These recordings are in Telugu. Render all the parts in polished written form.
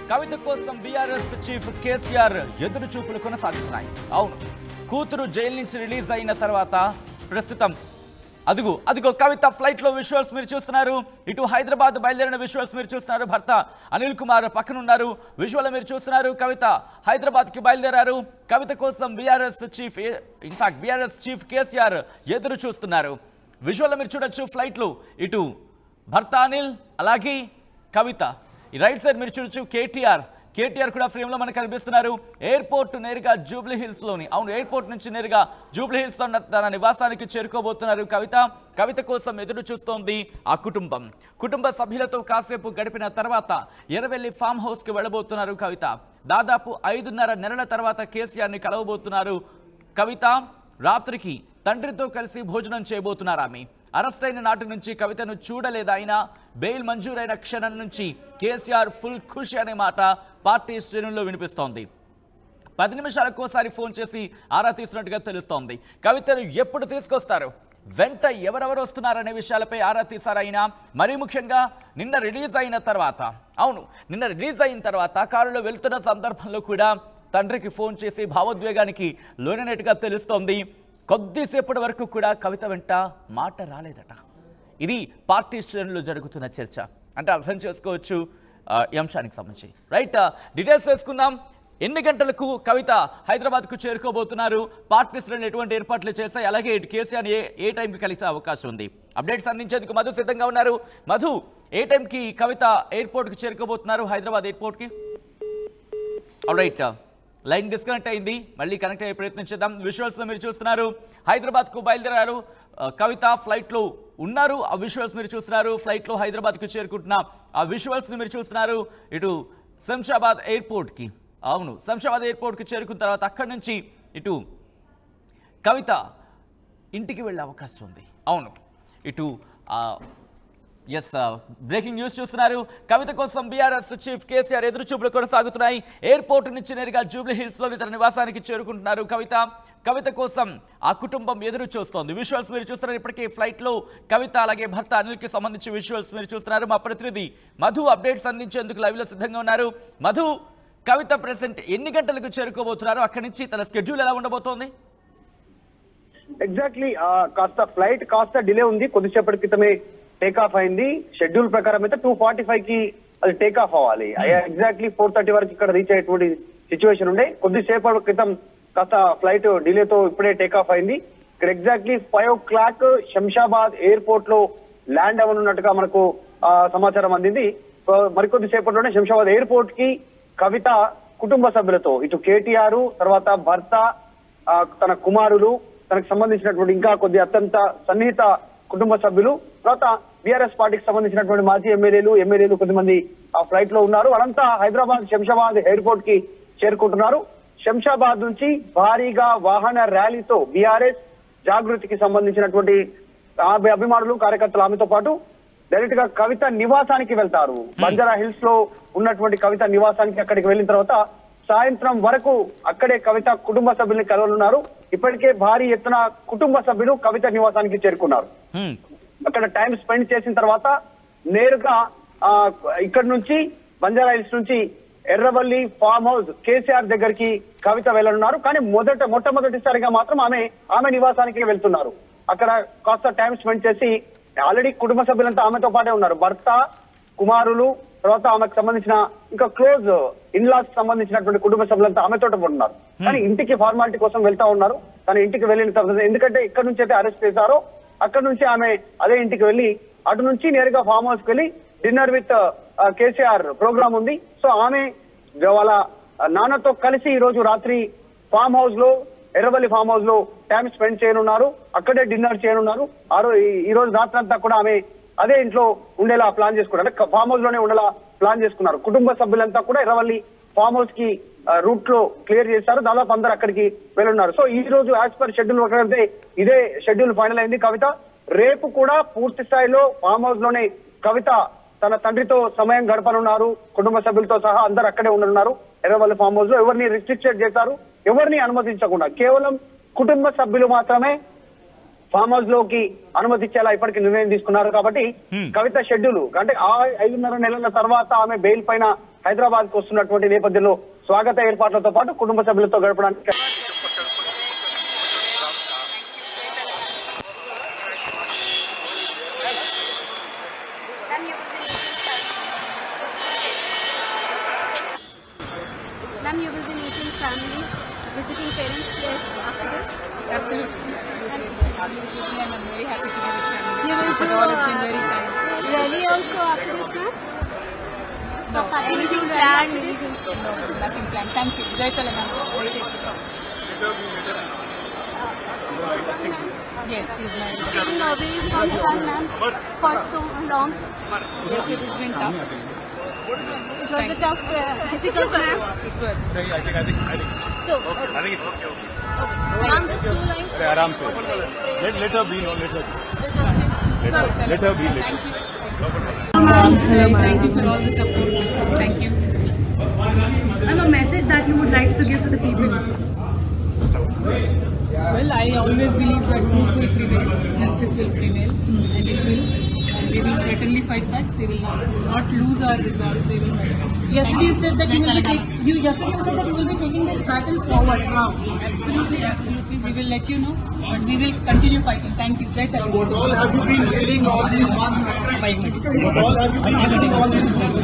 కవిత కోసం బీఆర్ఎస్ చీఫ్ కేసీఆర్ ఎదురు చూపులు కొనసాగుతున్నాయి. అవును, కూతురు జైలు నుంచి రిలీజ్ అయిన తర్వాత ప్రస్తుతం అదిగో కవిత ఫ్లైట్ లో విజువల్స్ మీరు చూస్తున్నారు. ఇటు హైదరాబాద్ బయలుదేరిన విజువల్స్ మీరు చూస్తున్నారు. భర్త అనిల్ కుమార్ పక్కన ఉన్నారు. విజువల్ మీరు చూస్తున్నారు. కవిత హైదరాబాద్ కి బయలుదేరారు. కవిత కోసం బీఆర్ఎస్ చీఫ్ కేసీఆర్ ఎదురు చూస్తున్నారు. విజువల్ మీరు చూడొచ్చు. ఫ్లైట్ లో ఇటు భర్త అనిల్, అలాగే కవిత. ఈ రైట్ సైడ్ మీరు చూడొచ్చు కేటీఆర్ కూడా ఫ్రేమ్ లో మనకు కనిపిస్తున్నారు. ఎయిర్పోర్ట్ నేరుగా జూబ్లీ హిల్స్ లోని ఎయిర్పోర్ట్ నుంచి నేరుగా జూబ్లీ హిల్స్ లో తన నివాసానికి చేరుకోబోతున్నారు కవిత కోసం ఎదురు చూస్తోంది ఆ కుటుంబ సభ్యులతో కాసేపు గడిపిన తర్వాత ఎర్రవెల్లి ఫామ్ హౌస్ కి వెళ్ళబోతున్నారు కవిత. దాదాపు 5.5 నెలల తర్వాత కేసీఆర్ ని కలవబోతున్నారు కవిత. రాత్రికి తండ్రితో కలిసి భోజనం చేయబోతున్నారు ఆమె. అరెస్ట్ అయిన నాటి నుంచి కవితను చూడలేదైనా బెయిల్ మంజూరైన క్షణం నుంచి కేసీఆర్ ఫుల్ ఖుషి అనే మాట పార్టీ శ్రేణుల్లో వినిపిస్తోంది. 10 నిమిషాలకోసారి ఫోన్ చేసి ఆరా తీసినట్టుగా తెలుస్తోంది. కవితను ఎప్పుడు తీసుకొస్తారు, వెంట ఎవరెవరు వస్తున్నారనే విషయాలపై ఆరా తీశారైనా మరీ ముఖ్యంగా నిన్న రిలీజ్ అయిన తర్వాత కారులో వెళ్తున్న సందర్భంలో కూడా తండ్రికి ఫోన్ చేసి భావోద్వేగానికి లోనైనట్టుగా తెలుస్తోంది. కొద్దిసేపటి వరకు కూడా కవిత వెంట మాట రాలేదట. ఇది పార్టీ శ్రేణుల్లో జరుగుతున్న చర్చ. అంటే అర్థం చేసుకోవచ్చు ఈ అంశానికి సంబంధించి. రైట్, డీటెయిల్స్ వేసుకుందాం. ఎన్ని గంటలకు కవిత హైదరాబాద్కు చేరుకోబోతున్నారు, పార్టీ శ్రేణులు ఎటువంటి ఏర్పాట్లు చేశాయి, అలాగే కేసీఆర్ ఏ టైంకి కలిసే అవకాశం ఉంది, అప్డేట్స్ అందించేందుకు మధు సిద్ధంగా ఉన్నారు. మధు, ఏ టైంకి కవిత ఎయిర్పోర్ట్కి చేరుకోబోతున్నారు, హైదరాబాద్ ఎయిర్పోర్ట్కి? రైట్, లైన్ డిస్కనెక్ట్ అయింది, మళ్ళీ కనెక్ట్ అయ్యే ప్రయత్నం చేద్దాం. విజువల్స్లో మీరు చూస్తున్నారు. హైదరాబాద్కు బయలుదేరారు కవిత, ఫ్లైట్లో ఉన్నారు. ఆ విజువల్స్ మీరు చూస్తున్నారు. ఫ్లైట్లో హైదరాబాద్కు చేరుకుంటున్న ఆ విజువల్స్ని మీరు చూస్తున్నారు. ఇటు శంషాబాద్ ఎయిర్పోర్ట్కి చేరుకున్న తర్వాత అక్కడి నుంచి ఇటు కవిత ఇంటికి వెళ్ళే అవకాశం ఉంది. అవును, ఇటు బ్రేకింగ్ న్యూస్ చూస్తున్నారు. కవిత కోసం బీఆర్ఎస్ చీఫ్ కేసీఆర్ ఎదురుచూపులు కొనసాగుతున్నాయి. ఎయిర్పోర్ట్ నుంచి నేరుగా జూబ్లీ హిల్స్ లోని తన నివాసానికి చేరుకుంటున్నారు కవిత కోసం ఆ కుటుంబం ఎదురు చూస్తోంది. విజువల్స్ మీరు చూస్తున్నారు. ఇప్పటికే ఫ్లైట్ లో కవిత అలాగే భర్త అనిల్ కి సంబంధించి విజువల్స్ మీరు చూస్తున్నారు. మా ప్రతినిధి మధు అప్డేట్స్ అందించేందుకు లైవ్ లో సిద్ధంగా ఉన్నారు. మధు, కవిత ప్రెసెంట్ ఎన్ని గంటలకు చేరుకోబోతున్నారు, అక్కడి నుంచి తన స్కెడ్యూల్ ఎలా ఉండబోతోంది? ఎగ్జాక్ట్లీ ఫ్లైట్ కాస్త డిలే ఉంది. కొద్దిసేపటి క్రితమే టేక్ ఆఫ్ అయింది. షెడ్యూల్ ప్రకారం అయితే 2:45 కి అది టేక్ ఆఫ్ అవ్వాలి. ఎగ్జాక్ట్లీ 4:30 వరకు ఇక్కడ రీచ్ అయ్యేటువంటి సిచ్యువేషన్ ఉండే. కొద్దిసేపటి క్రితం కాస్త ఫ్లైట్ డిలేతో ఇప్పుడే టేక్ ఆఫ్ అయింది. ఇక్కడ ఎగ్జాక్ట్లీ 5 o'clock శంషాబాద్ ఎయిర్పోర్ట్ లో ల్యాండ్ అవ్వనున్నట్టుగా మనకు సమాచారం అందింది. మరికొద్ది సేపట్లోనే శంషాబాద్ ఎయిర్పోర్ట్ కి కవిత కుటుంబ సభ్యులతో, ఇటు కేటీఆర్, తర్వాత భర్త, తన కుమారులు, తనకు సంబంధించినటువంటి ఇంకా కొద్ది అత్యంత సన్నిహిత కుటుంబ సభ్యులు, తర్వాత బీఆర్ఎస్ పార్టీకి సంబంధించినటువంటి మాజీ ఎమ్మెల్యేలు కొద్దిమంది ఆ ఫ్లైట్ లో ఉన్నారు. వాళ్ళంతా హైదరాబాద్ శంషాబాద్ ఎయిర్పోర్ట్ కి చేరుకుంటున్నారు. శంషాబాద్ నుంచి భారీగా వాహన ర్యాలీతో బీఆర్ఎస్ జాగృతికి సంబంధించినటువంటి అభిమానులు, కార్యకర్తలు ఆమెతో పాటు డైరెక్ట్ గా కవిత నివాసానికి వెళ్తారు. బంజారా హిల్స్ లో ఉన్నటువంటి కవిత నివాసానికి అక్కడికి వెళ్ళిన తర్వాత సాయంత్రం వరకు అక్కడే కవిత కుటుంబ సభ్యుల్ని కలవనున్నారు. ఇప్పటికే భారీ ఎత్తున కుటుంబ సభ్యులు కవిత నివాసానికి చేరుకున్నారు. అక్కడ టైం స్పెండ్ చేసిన తర్వాత నేరుగా ఇక్కడ నుంచి బంజారా హిల్స్ నుంచి ఎర్రవల్లి ఫామ్ హౌస్ కేసీఆర్ దగ్గరికి కవిత వెళ్ళనున్నారు. కానీ మొట్టమొదటిసారిగా మాత్రం ఆమె నివాసానికి వెళ్తున్నారు. అక్కడ కాస్త టైం స్పెండ్ చేసి ఆల్రెడీ కుటుంబ సభ్యులంతా ఆమెతో పాటే ఉన్నారు. భర్త, కుమారులు, తర్వాత ఆమెకు సంబంధించిన ఇంకా క్లోజ్ ఇన్లాస్ సంబంధించినటువంటి కుటుంబ సభ్యులంతా ఆమెతో ఉన్నారు. కానీ ఇంటికి ఫార్మాలిటీ కోసం వెళ్తా ఉన్నారు. కానీ ఇంటికి వెళ్ళిన తర్వాత ఎందుకంటే ఇక్కడ నుంచి అయితే అరెస్ట్ చేశారో అక్కడ నుంచి ఆమె అదే ఇంటికి వెళ్ళి అటు నుంచి నేరుగా ఫామ్ హౌస్ కి వెళ్ళి డిన్నర్ విత్ కేసీఆర్ ప్రోగ్రామ్ ఉంది. సో ఆమె వాళ్ళ నాన్నతో కలిసి ఈ రోజు రాత్రి ఫామ్ హౌస్ లో, ఎర్రవల్లి ఫామ్ హౌస్ లో టైం స్పెండ్ చేయనున్నారు. అక్కడే డిన్నర్ చేయనున్నారు. ఈ రోజు రాత్రి అంతా కూడా ఆమె అదే ఇంట్లో ఉండేలా ప్లాన్ చేసుకున్నారు. అంటే ఫామ్ హౌస్ లోనే ఉండేలా ప్లాన్ చేసుకున్నారు. కుటుంబ సభ్యులంతా కూడా ఎర్రవల్లి ఫామ్ హౌస్ కి రూట్ లో క్లియర్ చేశారు. దాదాపు అందరు అక్కడికి వెళ్ళున్నారు. సో ఈ రోజు యాజ్ పర్ షెడ్యూల్ ప్రకారం ఇదే షెడ్యూల్ ఫైనల్ అయింది. కవిత రేపు కూడా పూర్తి స్థాయిలో ఫామ్ హౌస్ లోనే కవిత తన తండ్రితో సమయం గడపనున్నారు. కుటుంబ సభ్యులతో సహా అందరు అక్కడే ఉండనున్నారు. ఎర్రవల్లి ఫామ్ హౌస్ లో ఎవరిని రిస్ట్రిక్టెడ్ చేశారు, ఎవరిని అనుమతించకుండా కేవలం కుటుంబ సభ్యులు మాత్రమే ఫామ్ హౌస్ లోకి అనుమతించేలా ఇప్పటికి నిర్ణయం తీసుకున్నారు. కాబట్టి కవిత షెడ్యూల్ అంటే 5.5 నెలల తర్వాత ఆమె బెయిల్ పైన హైదరాబాద్ కు వస్తున్నటువంటి నేపథ్యంలో స్వాగత ఏర్పాట్లతో పాటు కుటుంబ సభ్యులతో గడపడానికి Ma'am, you will be meeting family, visiting parents place after this? Absolutely. Absolutely. And I'm very happy to be with family. You will do God has been very kind. rally also after this, ma'am? No, Anything planned? No, nothing planned. Thank you. Jai Telangana. Very tasty. Your son, ma'am? Yes, he's my Taking away from son, ma'am, for so long. Yes, it has been tough. It was a tough, difficult, ma'am. It was. I think So, I think it's okay. ma'am, the school lines. अरे आराम से let her be, no, let her be let her. Hello, thank you for all the support. Thank you. And a message that you would like to give to the people. Well, I always believe that truth will prevail, justice will prevail, and it will. And we will certainly fight back. We will not lose our resolve. We will fight back. Yesterday you said that you will be taking this battle forward now. Absolutely, absolutely. We will let you know, but we will continue fighting. Thank you. Jai Telangana. What all have you been reading all these months? What all have you been reading all these months?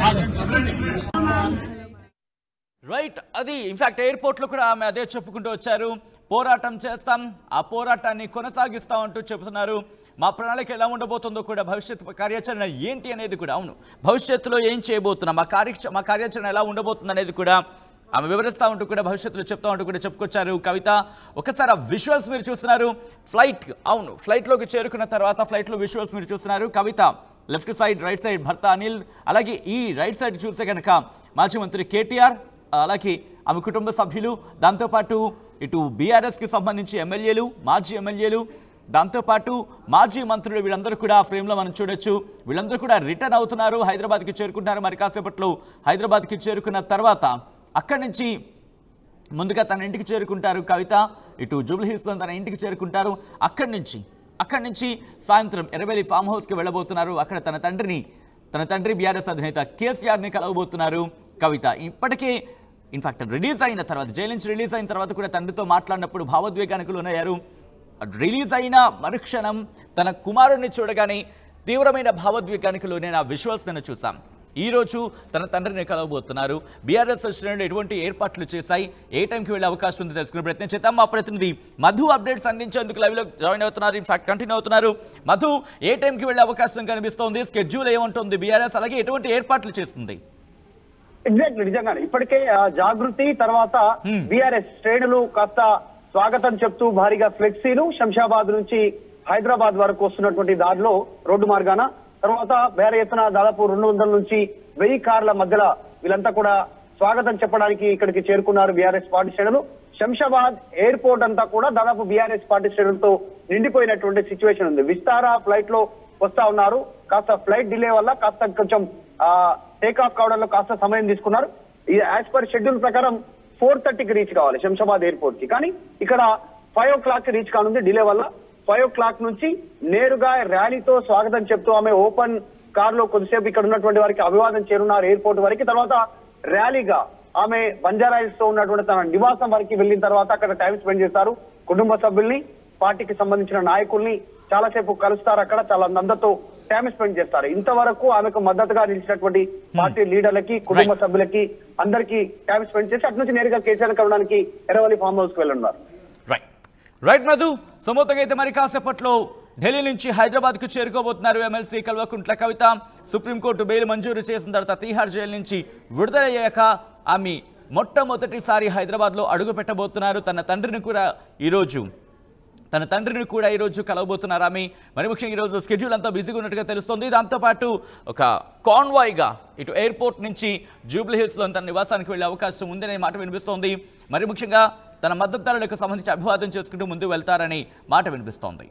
Right, అది ఇన్ఫాక్ట్ ఎయిర్పోర్ట్లో కూడా ఆమె అదే చెప్పుకుంటూ వచ్చారు. పోరాటం చేస్తాం, ఆ పోరాటాన్ని కొనసాగిస్తాం అంటూ చెబుతున్నారు. మా ప్రణాళిక ఎలా ఉండబోతుందో కూడా, భవిష్యత్తు కార్యాచరణ ఏంటి అనేది కూడా, అవును భవిష్యత్తులో ఏం చేయబోతున్నాం, మా కార్యాచరణ ఎలా ఉండబోతుంది అనేది కూడా ఆమె వివరిస్తూ ఉంటూ కూడా, భవిష్యత్తులో చెప్తా ఉంటూ కూడా చెప్పుకొచ్చారు కవిత. ఒకసారి ఆ విజువల్స్ మీరు చూస్తున్నారు. ఫ్లైట్, అవును ఫ్లైట్లోకి చేరుకున్న తర్వాత ఫ్లైట్లో విజువల్స్ మీరు చూస్తున్నారు. కవిత లెఫ్ట్ సైడ్, రైట్ సైడ్ భర్త అనిల్, అలాగే ఈ రైట్ సైడ్ చూస్తే కనుక మాజీ మంత్రి కేటీఆర్, అలాగే ఆమె కుటుంబ సభ్యులు, దాంతోపాటు ఇటు బీఆర్ఎస్కి సంబంధించి ఎమ్మెల్యేలు, మాజీ ఎమ్మెల్యేలు, దాంతోపాటు మాజీ మంత్రులు, వీళ్ళందరూ కూడా ఫ్రేమ్లో మనం చూడొచ్చు. వీళ్ళందరూ కూడా రిటర్న్ అవుతున్నారు, హైదరాబాద్కి చేరుకుంటున్నారు. మరి కాసేపట్లో హైదరాబాద్కి చేరుకున్న తర్వాత అక్కడి నుంచి ముందుగా తన ఇంటికి చేరుకుంటారు కవిత. ఇటు జూబ్లీహిల్స్లో తన ఇంటికి చేరుకుంటారు. అక్కడి నుంచి సాయంత్రం ఎర్రబెల్లి ఫామ్ హౌస్కి వెళ్ళబోతున్నారు. అక్కడ తన తండ్రి బీఆర్ఎస్ అధినేత కేసీఆర్ని కలవబోతున్నారు కవిత. ఇప్పటికే ఇన్ఫాక్ట్ రిలీజ్ అయిన తర్వాత, జైలు నుంచి రిలీజ్ అయిన తర్వాత కూడా తండ్రితో మాట్లాడినప్పుడు భావోద్వేగానికి లోనయ్యారు. రిలీజ్ అయిన మరుక్షణం తన కుమారుడిని చూడగానే తీవ్రమైన భావోద్వేగానికి లోనైన విజువల్స్ నేను చూసాం. ఈరోజు తన తండ్రిని కలవబోతున్నారు. బీఆర్ఎస్ శ్రేణులు ఎటువంటి ఏర్పాట్లు చేశాయి, ఏ టైంకి వెళ్ళే అవకాశం ఉంది తెలుసుకునే ప్రయత్నం చేద్దాం. మా ప్రతినిధి మధు అప్డేట్స్ అందించేందుకు లైవ్లో జాయిన్ అవుతున్నారు, ఇన్ఫాక్ట్ కంటిన్యూ అవుతున్నారు. మధు, ఏ టైంకి వెళ్ళే అవకాశం కనిపిస్తోంది, స్కెడ్యూల్ ఏముంటుంది బీఆర్ఎస్, అలాగే ఎటువంటి ఏర్పాట్లు చేస్తుంది? ఎగ్జాక్ట్లీ, నిజంగానే ఇప్పటికే జాగృతి తర్వాత బీఆర్ఎస్ శ్రేణులు కాస్త స్వాగతం చెప్తూ భారీగా ఫ్లెక్సీలు శంషాబాద్ నుంచి హైదరాబాద్ వరకు వస్తున్నటువంటి దారిలో రోడ్డు మార్గాన, తర్వాత వేరే ఎత్తున దాదాపు 200 నుంచి 1000 కార్ల మధ్యలో వీళ్ళంతా కూడా స్వాగతం చెప్పడానికి ఇక్కడికి చేరుకున్నారు బీఆర్ఎస్ పార్టీ శ్రేణులు. శంషాబాద్ ఎయిర్పోర్ట్ అంతా కూడా దాదాపు బీఆర్ఎస్ పార్టీ శ్రేణులతో నిండిపోయినటువంటి సిచ్యువేషన్ ఉంది. విస్తారా ఫ్లైట్ లో వస్తా ఉన్నారు. కాస్త ఫ్లైట్ డిలే వల్ల కాస్త కొంచెం టేక్ ఆఫ్ కావడంలో కాస్త సమయం తీసుకున్నారు. యాజ్ పర్ షెడ్యూల్ ప్రకారం 4:30కి రీచ్ కావాలి శంషాబాద్ ఎయిర్పోర్ట్ కి, కానీ ఇక్కడ 5 o'clock కి రీచ్ కానుంది. డిలే వల్ల 5 o'clock నుంచి నేరుగా ర్యాలీతో స్వాగతం చెప్తూ ఆమె ఓపెన్ కార్ లో కొద్దిసేపు ఇక్కడ ఉన్నటువంటి వారికి అభివాదం చేరున్నారు ఎయిర్పోర్ట్ వరకు. తర్వాత ర్యాలీగా ఆమె బంజారాహిల్స్ తో ఉన్నటువంటి తన నివాసం వరకు వెళ్ళిన తర్వాత అక్కడ టైం స్పెండ్ చేస్తారు. కుటుంబ సభ్యుల్ని, పార్టీకి సంబంధించిన నాయకుల్ని చాలాసేపు కలుస్తారు. అక్కడ చాలా అందరితో టైం స్పెండ్ చేస్తారు. ఇంతవరకు ఆమెకు మద్దతుగా నిలిచినటువంటి పార్టీ లీడర్లకి, కుటుంబ సభ్యులకి అందరికీ టైం స్పెండ్ చేసి అటు నుంచి నేరుగా కేసీఆర్ కలవడానికి ఎర్రవల్లి ఫామ్ హౌస్ కి వెళ్ళున్నారు. రైట్ మధు, సమూతంగా అయితే మరి కాసేపట్లో ఢిల్లీ నుంచి హైదరాబాద్కు చేరుకోబోతున్నారు MLC Kalvakuntla Kavitha. Supreme court bail మంజూరు చేసిన తర్వాత తీహార్ జైలు నుంచి విడుదలయ్యాక ఆమె మొట్టమొదటిసారి హైదరాబాద్లో అడుగు పెట్టబోతున్నారు. తన తండ్రిని కూడా ఈరోజు కలవబోతున్నారు ఆమె. మరి ముఖ్యంగా ఈరోజు స్కెడ్యూల్ అంతా బిజీగా ఉన్నట్టుగా తెలుస్తుంది. దాంతోపాటు ఒక కాన్వాయ్గా ఇటు ఎయిర్పోర్ట్ నుంచి జూబ్లీహిల్స్లో తన నివాసానికి వెళ్ళే అవకాశం ఉందనే మాట వినిపిస్తోంది. మరి ముఖ్యంగా తన మద్దతుదారులకు సంబంధించి అభివాదం చేసుకుంటూ ముందుకు వెళ్తారని మాట వినిపిస్తోంది.